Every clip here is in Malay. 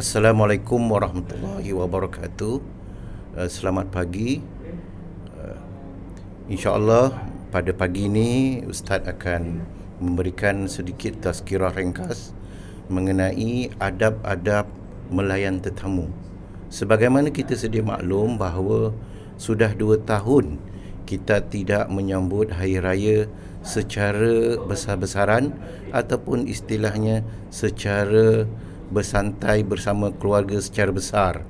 Assalamualaikum warahmatullahi wabarakatuh. Selamat pagi. InsyaAllah pada pagi ini Ustaz akan memberikan sedikit tazkirah ringkas mengenai adab-adab melayan tetamu. Sebagaimana kita sedia maklum bahawa sudah 2 tahun kita tidak menyambut Hari Raya secara besar-besaran ataupun istilahnya secara bersantai bersama keluarga secara besar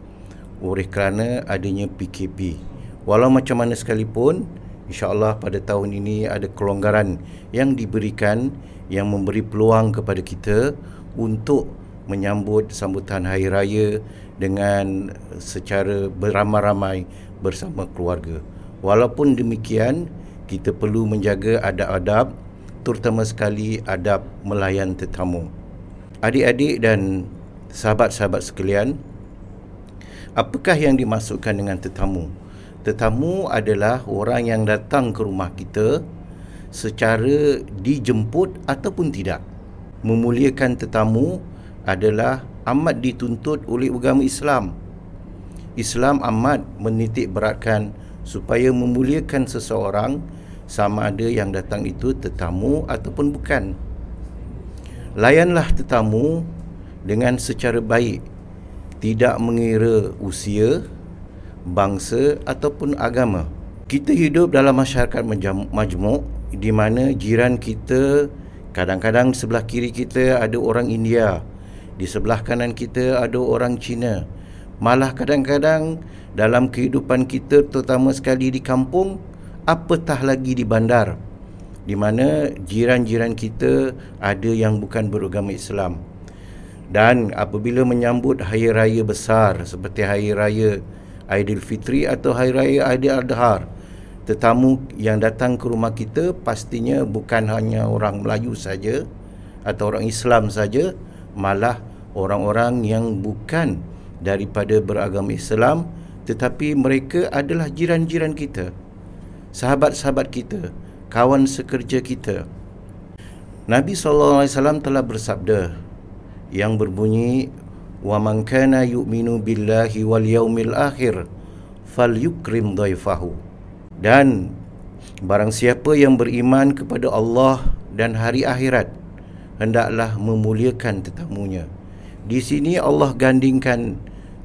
oleh kerana adanya PKP. Walau macam mana sekalipun, insya-Allah pada tahun ini ada kelonggaran yang diberikan yang memberi peluang kepada kita untuk menyambut sambutan Hari Raya dengan secara beramai-ramai bersama keluarga. Walaupun demikian, kita perlu menjaga adab-adab, terutama sekali adab melayan tetamu. Adik-adik dan sahabat-sahabat sekalian, apakah yang dimaksudkan dengan tetamu? Tetamu adalah orang yang datang ke rumah kita secara dijemput ataupun tidak. Memuliakan tetamu adalah amat dituntut oleh agama Islam. Islam amat menitik beratkan supaya memuliakan seseorang sama ada yang datang itu tetamu ataupun bukan. Layanlah tetamu dengan secara baik, tidak mengira usia, bangsa ataupun agama. Kita hidup dalam masyarakat majmuk di mana jiran kita, kadang-kadang sebelah kiri kita ada orang India, di sebelah kanan kita ada orang Cina. Malah kadang-kadang dalam kehidupan kita, terutama sekali di kampung, apatah lagi di bandar, di mana jiran-jiran kita ada yang bukan beragama Islam. Dan apabila menyambut hari raya besar seperti hari raya Aidilfitri atau hari raya Aidiladha, tetamu yang datang ke rumah kita pastinya bukan hanya orang Melayu saja atau orang Islam saja, malah orang-orang yang bukan daripada beragama Islam, tetapi mereka adalah jiran-jiran kita, sahabat-sahabat kita, kawan sekerja kita. Nabi SAW telah bersabda yang berbunyi, wa man kana yu'minu billahi wal yaumil akhir falyukrim dhaifahu. Dan barang siapa yang beriman kepada Allah dan hari akhirat, hendaklah memuliakan tetamunya. Di sini Allah gandingkan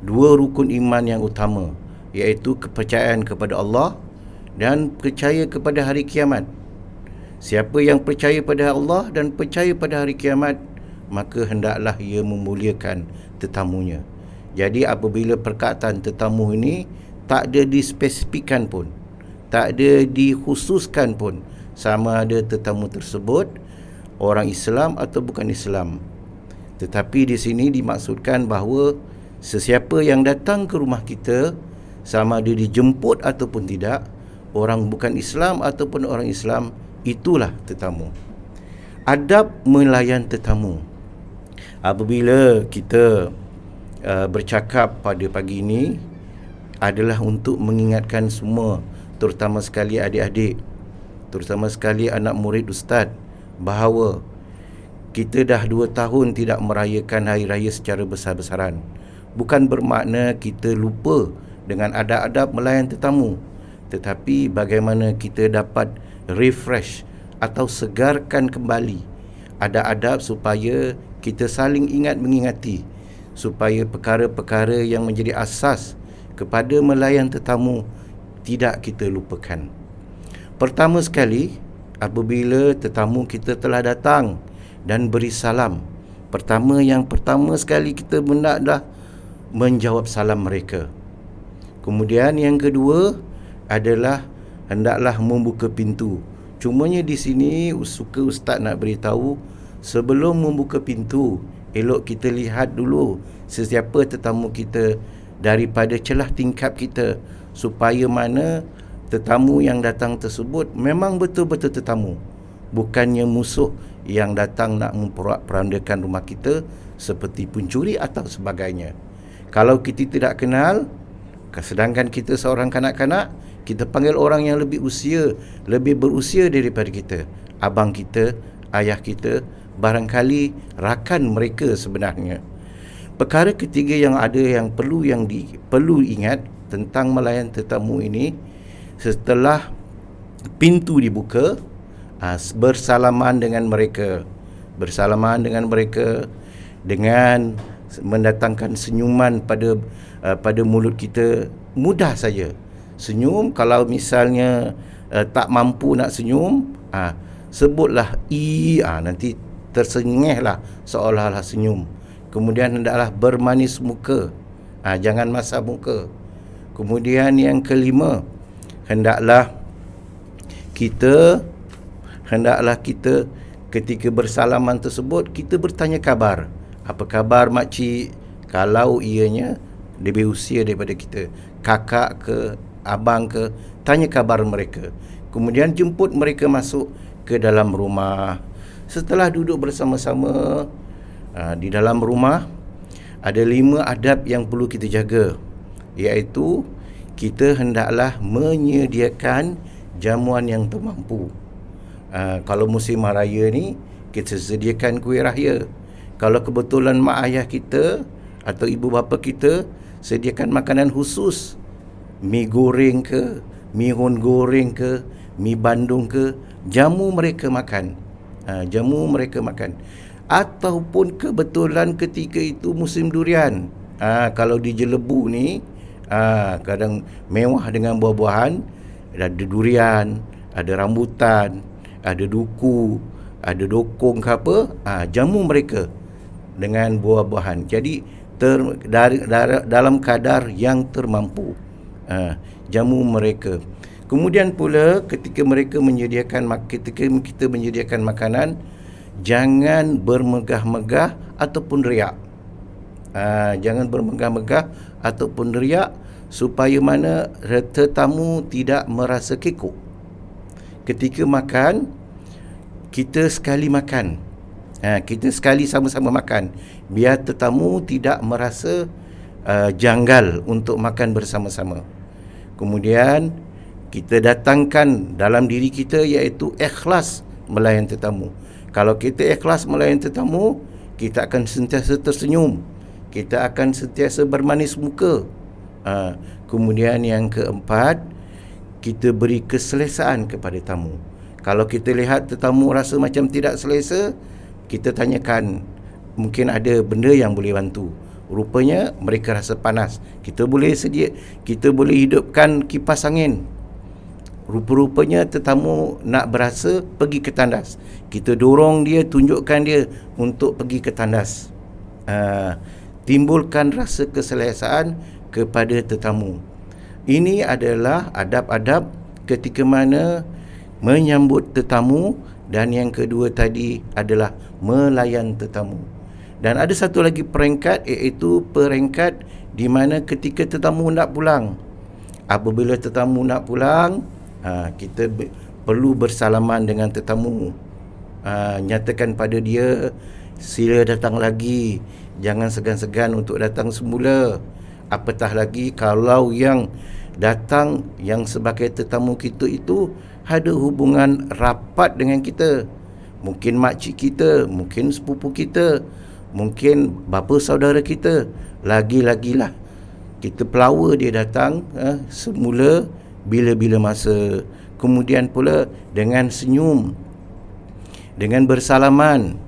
2 rukun iman yang utama, iaitu kepercayaan kepada Allah dan percaya kepada hari kiamat. Siapa yang percaya pada Allah dan percaya pada hari kiamat, maka hendaklah ia memuliakan tetamunya. Jadi apabila perkataan tetamu ini tak ada dispesifikkan pun, tak ada dikhususkan pun sama ada tetamu tersebut orang Islam atau bukan Islam. Tetapi di sini dimaksudkan bahawa sesiapa yang datang ke rumah kita, sama ada dijemput ataupun tidak, orang bukan Islam ataupun orang Islam, itulah tetamu. Adab melayan tetamu. Apabila kita bercakap pada pagi ini adalah untuk mengingatkan semua, terutama sekali adik-adik, terutama sekali anak murid Ustaz, bahawa kita dah 2 tahun tidak merayakan Hari Raya secara besar-besaran. Bukan bermakna kita lupa dengan adab-adab melayan tetamu, tetapi bagaimana kita dapat refresh atau segarkan kembali adab-adab supaya kita saling ingat mengingati, supaya perkara-perkara yang menjadi asas kepada melayan tetamu tidak kita lupakan. Pertama sekali, apabila tetamu kita telah datang dan beri salam, yang pertama sekali kita hendaklah menjawab salam mereka. Kemudian yang kedua adalah hendaklah membuka pintu. Cumanya di sini suka Ustaz nak beritahu, sebelum membuka pintu, elok kita lihat dulu sesiapa tetamu kita daripada celah tingkap kita, supaya mana tetamu yang datang tersebut memang betul-betul tetamu, bukannya musuh yang datang nak memporak-porandakan rumah kita seperti pencuri atau sebagainya. Kalau kita tidak kenal, sedangkan kita seorang kanak-kanak, kita panggil orang yang lebih berusia daripada kita, abang kita, ayah kita, barangkali rakan mereka sebenarnya. Perkara ketiga yang ada yang perlu ingat tentang melayan tetamu ini, setelah pintu dibuka, bersalaman dengan mereka, dengan mendatangkan senyuman pada mulut kita. Mudah saja senyum. Kalau misalnya tak mampu nak senyum, sebutlah nanti tersengihlah seolah-olah senyum. Kemudian hendaklah bermanis muka, jangan masam muka. Kemudian yang kelima, hendaklah kita ketika bersalaman tersebut, kita bertanya khabar. Apa khabar makcik? Kalau ianya lebih usia daripada kita, kakak ke, abang ke, tanya khabar mereka. Kemudian jemput mereka masuk ke dalam rumah. Setelah duduk bersama-sama di dalam rumah, ada 5 adab yang perlu kita jaga, iaitu kita hendaklah menyediakan jamuan yang termampu. Kalau musim raya ni, kita sediakan kuih raya. Kalau kebetulan mak ayah kita atau ibu bapa kita sediakan makanan khusus, mi goreng ke, mi hon goreng ke, mi bandung ke, jamu mereka makan. Ataupun kebetulan ketika itu musim durian. Kalau di Jelebu ni, kadang mewah dengan buah-buahan. Ada durian, ada rambutan, ada duku, ada dokong ke apa, jamu mereka dengan buah-buahan. Jadi dalam kadar yang termampu, jamu mereka. Kemudian pula ketika kita menyediakan makanan, jangan bermegah-megah ataupun riak. Supaya mana tetamu tidak merasa kekok. Ketika makan, kita sekali makan. Kita sekali sama-sama makan, biar tetamu tidak merasa janggal untuk makan bersama-sama. Kemudian kita datangkan dalam diri kita, iaitu ikhlas melayan tetamu. Kalau kita ikhlas melayan tetamu, kita akan sentiasa tersenyum, kita akan sentiasa bermanis muka. Kemudian yang keempat, kita beri keselesaan kepada tamu. Kalau kita lihat tetamu rasa macam tidak selesa, kita tanyakan, mungkin ada benda yang boleh bantu. Rupanya mereka rasa panas, kita boleh hidupkan kipas angin. Rupa-rupanya tetamu nak berasa pergi ke tandas, kita dorong dia, tunjukkan dia untuk pergi ke tandas. Timbulkan rasa keselesaan kepada tetamu. Ini adalah adab-adab ketika mana menyambut tetamu. Dan yang kedua tadi adalah melayan tetamu. Dan ada satu lagi peringkat, iaitu peringkat di mana ketika tetamu nak pulang. Apabila tetamu nak pulang, kita perlu bersalaman dengan tetamu. Nyatakan pada dia, sila datang lagi, jangan segan-segan untuk datang semula. Apatah lagi kalau yang datang yang sebagai tetamu kita itu ada hubungan rapat dengan kita. Mungkin makcik kita, mungkin sepupu kita, mungkin bapa saudara kita. Lagi-lagilah kita pelawa dia datang semula bila-bila masa. Kemudian pula dengan senyum, dengan bersalaman.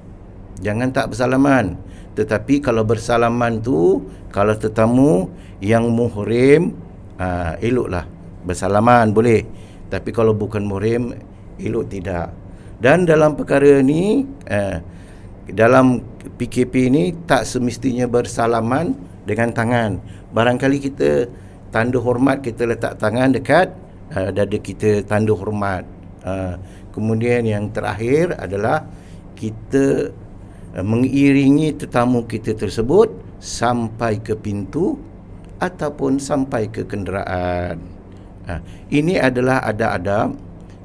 Jangan tak bersalaman. Tetapi kalau bersalaman tu, kalau tetamu yang muhrim, eloklah bersalaman boleh. Tapi kalau bukan muhrim, elok tidak. Dan dalam perkara ni, dalam PKP ni tak semestinya bersalaman dengan tangan. Barangkali kita tanda hormat, kita letak tangan dekat dada kita, tanda hormat. Kemudian yang terakhir adalah kita mengiringi tetamu kita tersebut sampai ke pintu ataupun sampai ke kenderaan. Ini adalah adab-adab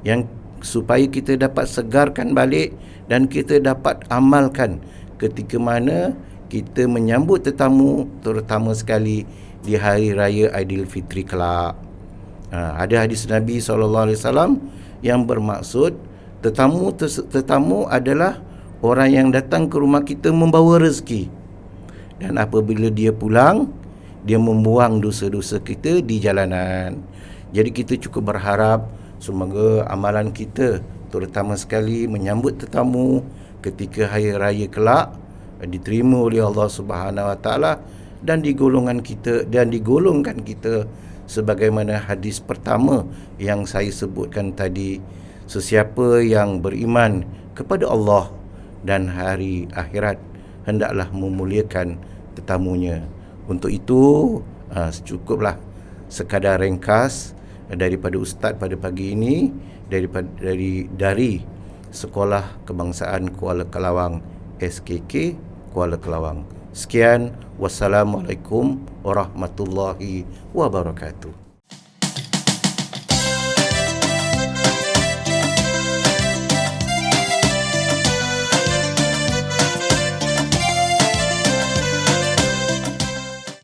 yang supaya kita dapat segarkan balik dan kita dapat amalkan ketika mana kita menyambut tetamu, terutama sekali di Hari Raya Aidilfitri kelak. Ada hadis Nabi SAW yang bermaksud tetamu adalah orang yang datang ke rumah kita membawa rezeki. dan apabila dia pulang, dia membuang dosa-dosa kita di jalanan. Jadi kita cukup berharap semoga amalan kita, terutama sekali menyambut tetamu ketika hari raya kelak, diterima oleh Allah Subhanahu Wa Taala dan digolongkan kita sebagaimana hadis pertama yang saya sebutkan tadi, sesiapa yang beriman kepada Allah dan hari akhirat hendaklah memuliakan tetamunya. Untuk itu cukuplah sekadar ringkas daripada Ustaz pada pagi ini dari Sekolah Kebangsaan Kuala Kelawang SKK Kuala Kelawang. Sekian, wassalamualaikum warahmatullahi wabarakatuh.